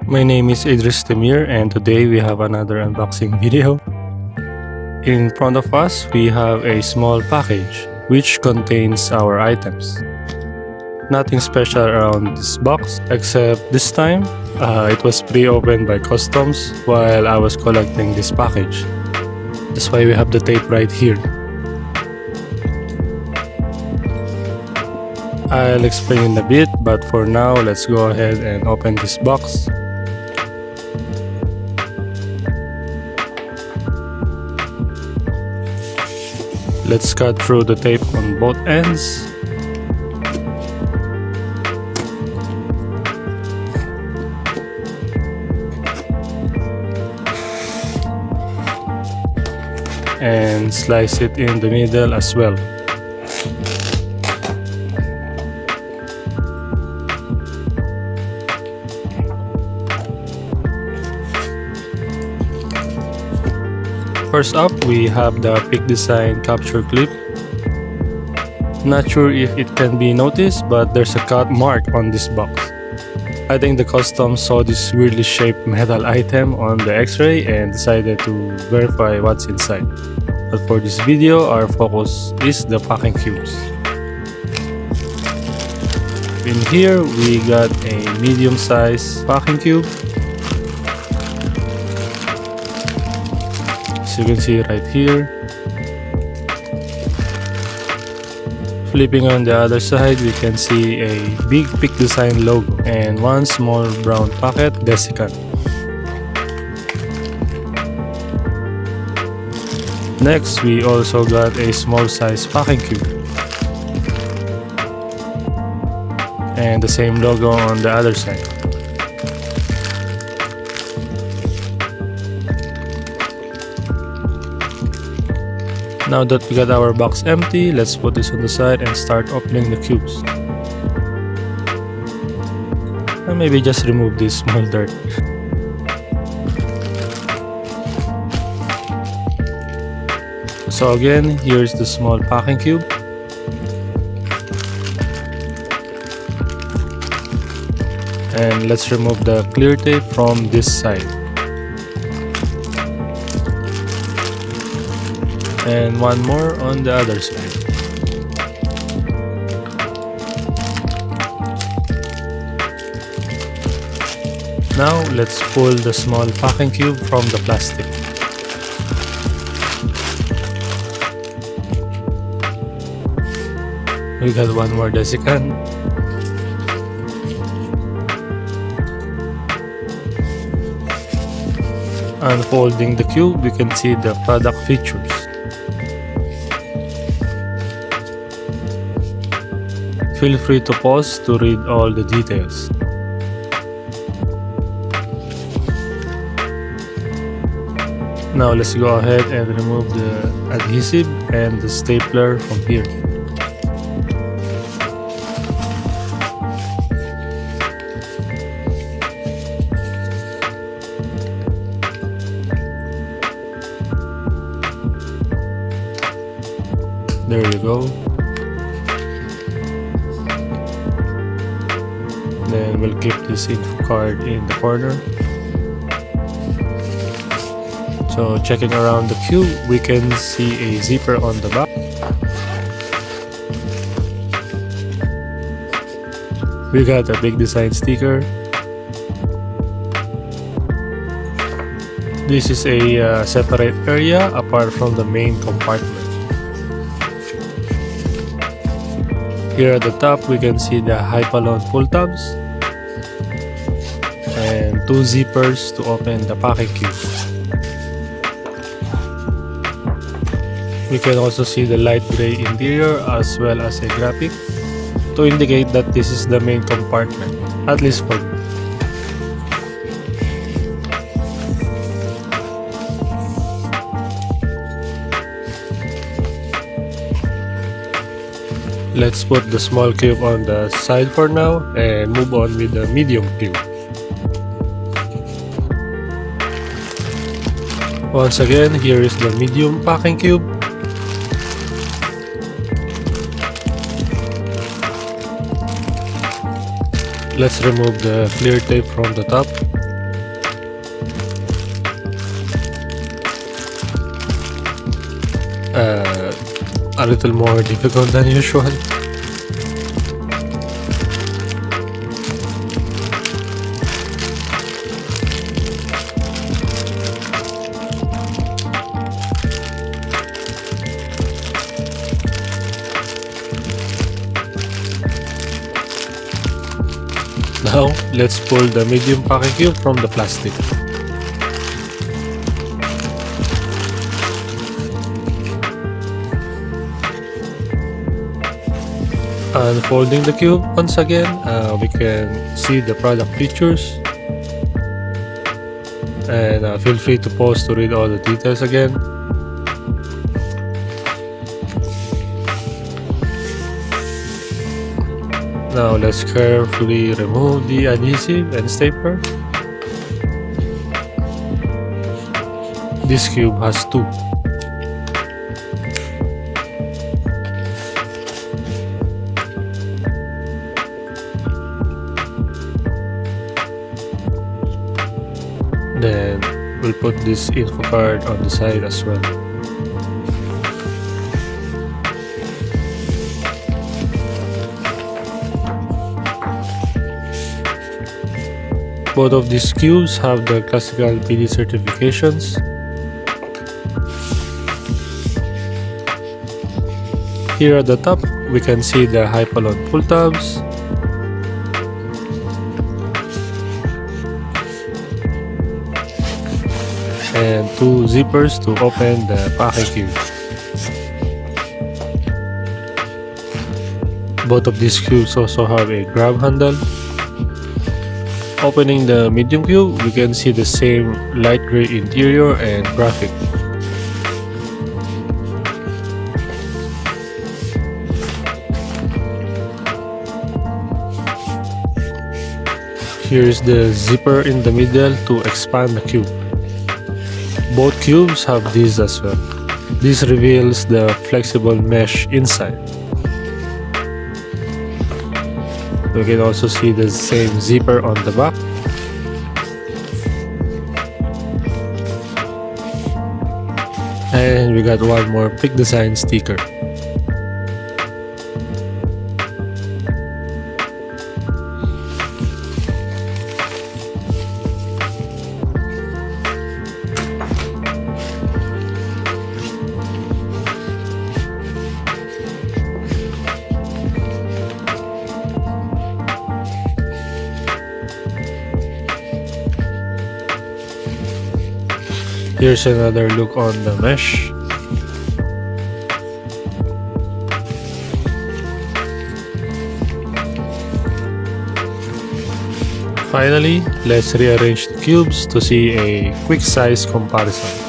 My name is Idris Temir and today we have another unboxing video. In front of us, we have a small package which contains our items. Nothing special around this box except this time it was pre-opened by customs while I was collecting this package. That's why we have the tape right here. I'll explain in a bit, but for now, let's go ahead and open this box. Let's cut through the tape on both ends. And slice it in the middle as well. First up, we have the Peak Design capture clip. Not sure if it can be noticed, but there's a cut mark on this box. I think the customs saw this weirdly shaped metal item on the x-ray and decided to verify what's inside. But for this video, our focus is the packing cubes. In here, we got a medium-sized packing cube. As you can see right here. Flipping on the other side, we can see a big Peak Design logo and one small brown pocket desiccant. Next, we also got a small size packing cube and the same logo on the other side. Now that we got our box empty, let's put this on the side and start opening the cubes. And maybe just remove this small dirt. So again, here's the small packing cube. And let's remove the clear tape from this side. And one more on the other side. Now let's pull the small packing cube from the plastic. We got one more desiccant. Unfolding the cube, we can see the product features. Feel free to pause to read all the details. Now let's go ahead and remove the adhesive and the stapler from here. There you go. Then we'll keep this info card in the corner. So checking around the cube, we can see a zipper on the back. We got a Peak Design sticker. This is a separate area apart from the main compartment. Here at the top, we can see the Hypalon pull tabs and two zippers to open the packing cube. We can also see the light gray interior as well as a graphic to indicate that this is the main compartment, at least for me. Let's put the small cube on the side for now and move on with the medium cube. Once again, here is the medium packing cube. Let's remove the clear tape from the top. a little more difficult than usual. Now, let's pull the medium packing cube from the plastic. Unfolding the cube once again, we can see the product features, and feel free to pause to read all the details again. Now let's carefully remove the adhesive and stapler. This cube has two. Then we'll put this info card on the side as well. Both of these cubes have the classical PD certifications. Here at the top, we can see the Hypalon pull tabs, and two zippers to open the packing cube. Both of these cubes also have a grab handle. Opening the medium cube, we can see the same light gray interior and graphic. Here is the zipper in the middle to expand the cube. Both cubes have this as well. This reveals the flexible mesh inside. We can also see the same zipper on the back. And we got one more Pick Design sticker. Here's another look on the mesh. Finally, let's rearrange the cubes to see a quick size comparison.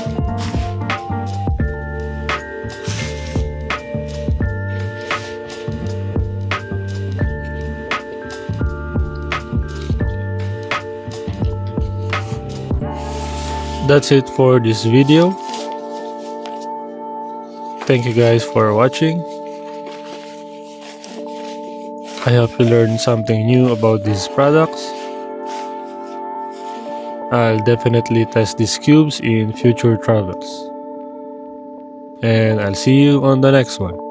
That's it for this video. Thank you guys for watching. I hope you learned something new about these products. I'll definitely test these cubes in future travels. And I'll see you on the next one.